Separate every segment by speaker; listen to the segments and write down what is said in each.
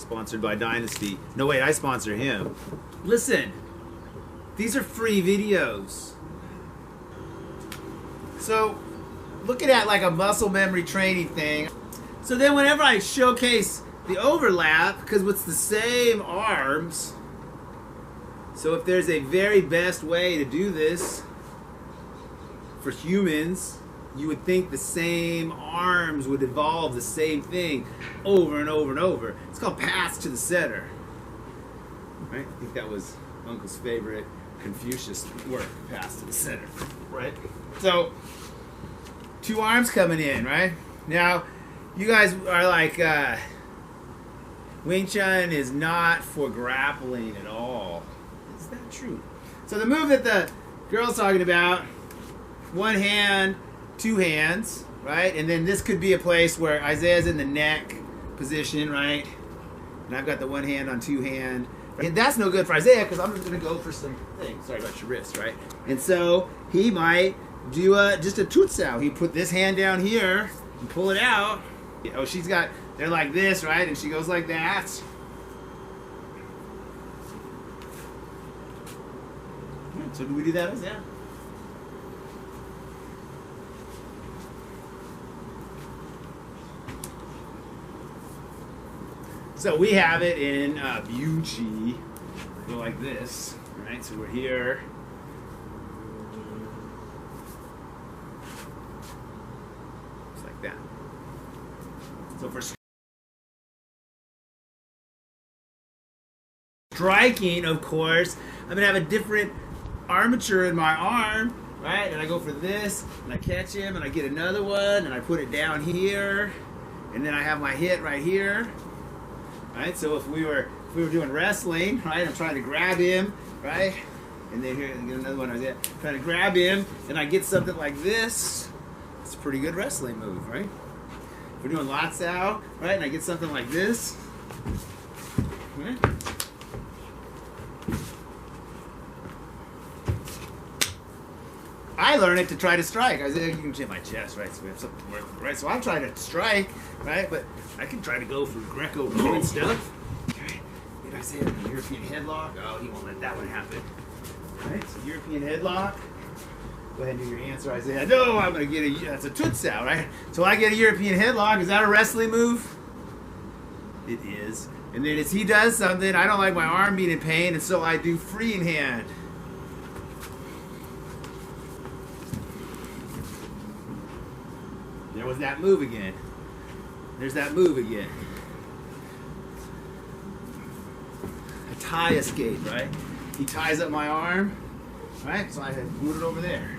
Speaker 1: sponsored by Dynasty. No, wait, I sponsor him. Listen, these are free videos. So, look at that like a muscle memory training thing. So then whenever I showcase the overlap, because it's the same arms, so if there's a very best way to do this for humans, you would think the same arms would evolve the same thing over and over and over. It's called pass to the center. Right? I think that was Uncle's favorite Confucius work, pass to the center. Right? So, 2 arms coming in, right? Now, you guys are like, Wing Chun is not for grappling at all. Is that true? So the move that the girl's talking about, 1 hand, 2 hands, right? And then this could be a place where Isaiah's in the neck position, right? And I've got the 1 hand on 2 hand. And that's no good for Isaiah because I'm just going to go for some things. Sorry about your wrist, right? And so he might do just a tutsao. He put this hand down here and pull it out. Oh, they're like this, right? And she goes like that. So do we do that, Isaiah? So we have it in Buchi. Go like this, right? So we're here. Just like that. So for striking, of course, I'm going to have a different armature in my arm, right? And I go for this, and I catch him, and I get another one, and I put it down here, and then I have my hit right here. Right, so if we were doing wrestling, right, I'm trying to grab him, right, and then here, get another one, trying to grab him, and I get something like this. It's a pretty good wrestling move, right? If we're doing latsao, right, and I get something like this, right? I learned it to try to strike. I said, you can hit my chest, right? So we have something to work with, right? So I'm trying to strike, right? But I can try to go for Greco-Roman stuff. Okay. Did I say a European headlock? Oh, he won't let that one happen. Right? So European headlock. Go ahead and do your answer, Isaiah. No, I'm going to get that's a tutsao, right? So I get a European headlock. Is that a wrestling move? It is. And then as he does something, I don't like my arm being in pain, and so I do freeing hand. There was that move again. There's that move again. A tie escape, right? He ties up my arm, right? So I had moved it over there.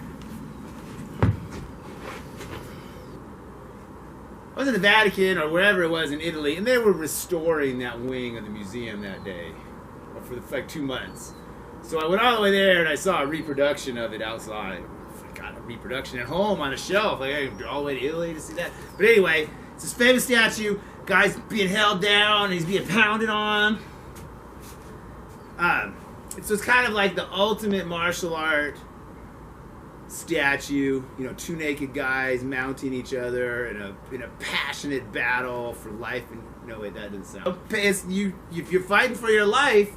Speaker 1: I was in the Vatican or wherever it was in Italy, and they were restoring that wing of the museum that day, or for like 2 months. So I went all the way there and I saw a reproduction of it outside. Got a reproduction at home on a shelf. Like I all the way to Italy to see that. But anyway, it's this famous statue. Guy's being held down. And he's being pounded on. So it's kind of like the ultimate martial art statue. You know, 2 naked guys mounting each other in a passionate battle for life. And no, wait, that doesn't sound. If you're fighting for your life,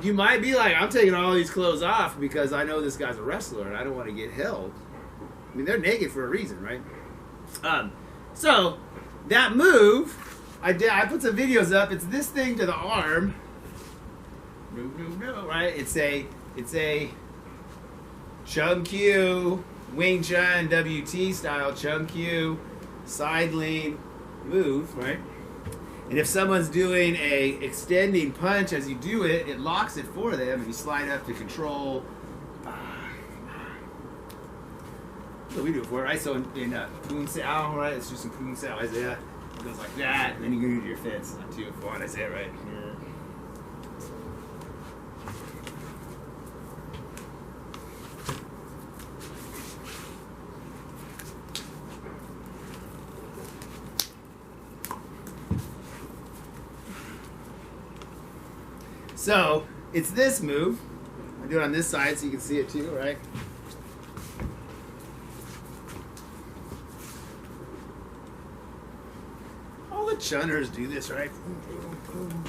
Speaker 1: you might be like, I'm taking all these clothes off because I know this guy's a wrestler and I don't want to get held. I mean, they're naked for a reason, right? So that move, I put some videos up. It's this thing to the arm. No, right? It's a Chun Q, Wing Chun, WT style Chun Q, side lean move, right? And if someone's doing a extending punch as you do it, it locks it for them, and you slide up to control. So we do it for, right? So in Pun Sao, right? Let's do some Pun Sao, Isaiah. It goes like that, and then you go to your fence. Not too far, Isaiah, right? Here. So, it's this move. I do it on this side so you can see it too, right? Oh, what Chunners do this, right? Boom, boom, boom.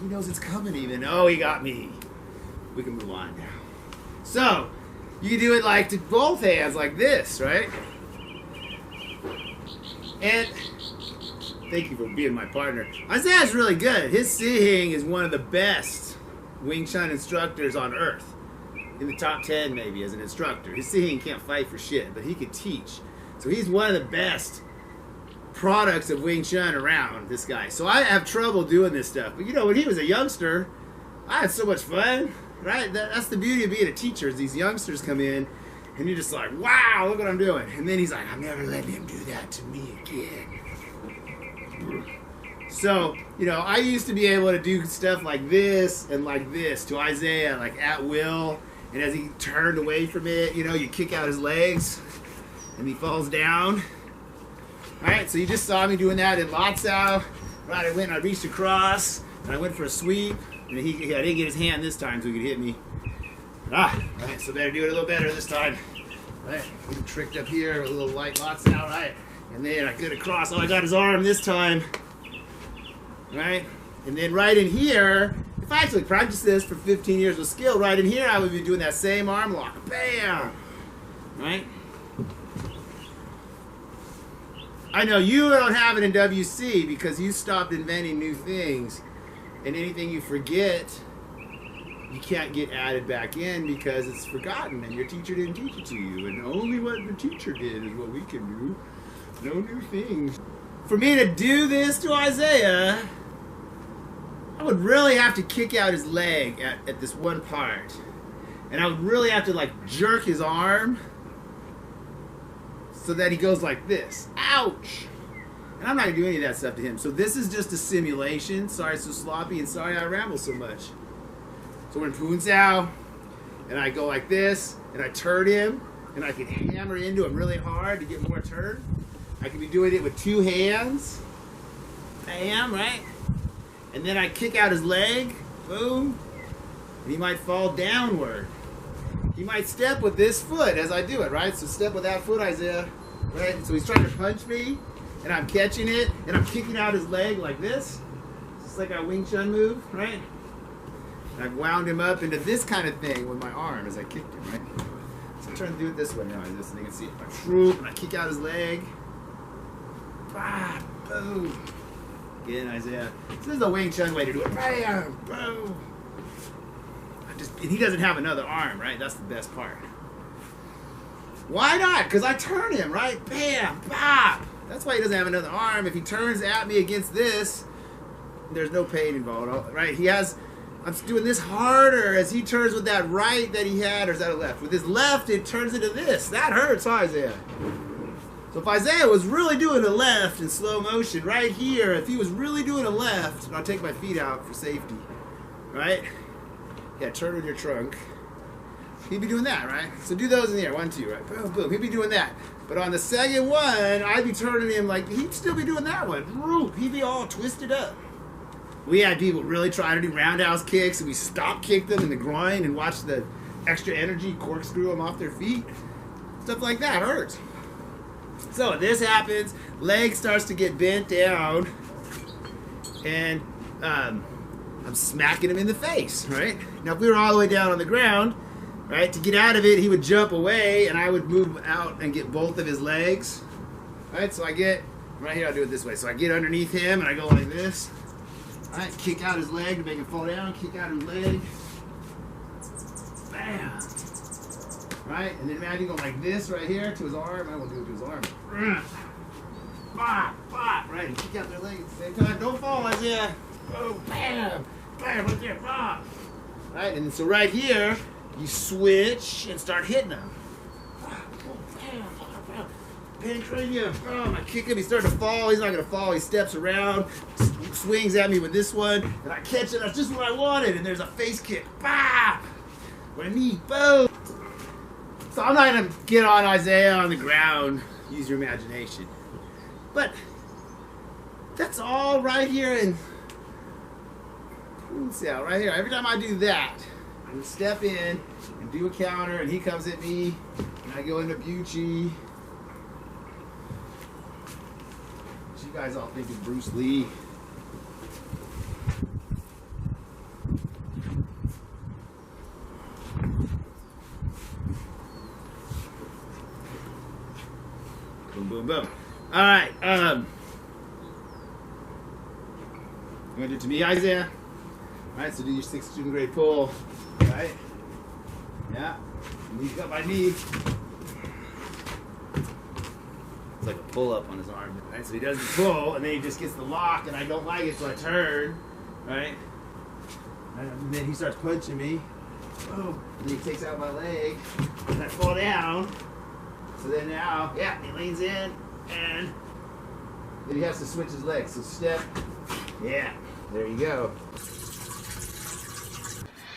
Speaker 1: He knows it's coming even. Oh, he got me. We can move on now. So, you can do it like to both hands like this, right? And thank you for being my partner. Isaiah's really good. His Sihing is one of the best Wing Chun instructors on earth. In the top 10 maybe as an instructor. His Sihing can't fight for shit, but he can teach. So he's one of the best products of Wing Chun around, this guy. So I have trouble doing this stuff. But you know, when he was a youngster, I had so much fun, right? That's the beauty of being a teacher, is these youngsters come in and you're just like, wow, look what I'm doing. And then he's like, I'm never letting him do that to me again. So, you know, I used to be able to do stuff like this and like this to Isaiah, like at will. And as he turned away from it, you know, you kick out his legs and he falls down. Alright, so you just saw me doing that in Latsao. Right, I went and I reached across and I went for a sweep. And I didn't get his hand this time so he could hit me. Right, so better do it a little better this time. Right, a little tricked up here, a little light Latsao, right? And then I get across. Oh, I got his arm this time. Right? And then right in here, if I actually practiced this for 15 years with skill, right in here I would be doing that same arm lock. Bam! Right? I know you don't have it in WC because you stopped inventing new things. And anything you forget, you can't get added back in because it's forgotten and your teacher didn't teach it to you. And only what the teacher did is what we can do. No new things. For me to do this to Isaiah, I would really have to kick out his leg at this one part. And I would really have to like jerk his arm so that he goes like this. Ouch! And I'm not going to do any of that stuff to him. So this is just a simulation. Sorry it's so sloppy and sorry I ramble so much. So we're in Poon Sao, and I go like this, and I turn him, and I can hammer into him really hard to get more turn. I can be doing it with two hands. Bam, right? And then I kick out his leg. Boom. And he might fall downward. He might step with this foot as I do it, right? So step with that foot, Isaiah. Right? So he's trying to punch me, and I'm catching it, and I'm kicking out his leg like this. Just like our Wing Chun move, right? And I've wound him up into this kind of thing with my arm as I kicked him, right? So I'm trying to do it this way now, so you can see it. I swoop, and I kick out his leg. Bah, boom. Again, Isaiah. So this is the Wing Chun way to do it. Bam, boom. And he doesn't have another arm, right? That's the best part. Why not? Because I turn him, right? Bam, bop. That's why he doesn't have another arm. If he turns at me against this, there's no pain involved, right? I'm doing this harder as he turns with that right that he had, or is that a left? With his left, it turns into this. That hurts, huh, Isaiah? So if Isaiah was really doing a left in slow motion, right here, if he was really doing a left, and I'll take my feet out for safety, right? Yeah, turn with your trunk. He'd be doing that, right? So do those in the air. 1, 2, right? Boom, boom. He'd be doing that. But on the second one, I'd be turning him like, he'd still be doing that one. He'd be all twisted up. We had people really try to do roundhouse kicks, and we stop kick them in the groin and watch the extra energy corkscrew them off their feet. Stuff like that hurts. So this happens, leg starts to get bent down, and I'm smacking him in the face, right? Now if we were all the way down on the ground, right, to get out of it, he would jump away, and I would move out and get both of his legs, right? So I get, right here, I'll do it this way. So I get underneath him, and I go like this. All right, kick out his leg to make him fall down, kick out his leg. Bam. Right, and then imagine going like this right here to his arm. I won't do it to his arm. Bop, bop, right, and kick out their leg at the same time. Don't fall, Isaiah. Boom, bam, bam, right there, bop. Right, and so right here, you switch and start hitting him. Penetrating him. Oh, I kick him. He's starting to fall. He's not going to fall. He steps around, swings at me with this one, and I catch it. That's just what I wanted. And there's a face kick. Bop! With a knee. Boom! So I'm not going to get on Isaiah on the ground. Use your imagination. But that's all right here in Poon Sao. Right here. Every time I do that, I'm going to step in and do a counter, and he comes at me, and I go into Buchi. you guys all think of Bruce Lee? Boom, boom, boom. All right. You want to do it to me, Isaiah? All right, so do your 6th student grade pull. All right. Yeah. And he's got my knee. It's like a pull-up on his arm. All right, so he does the pull, and then he just gets the lock, and I don't like it, so I turn. Right? And then he starts punching me. Boom. And then he takes out my leg, and I fall down. So then now, yeah, he leans in, and then he has to switch his legs. So step, yeah, there you go.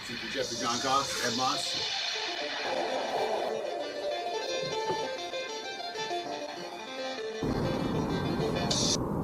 Speaker 1: Super Jeffrey John Goff, Ed Moss.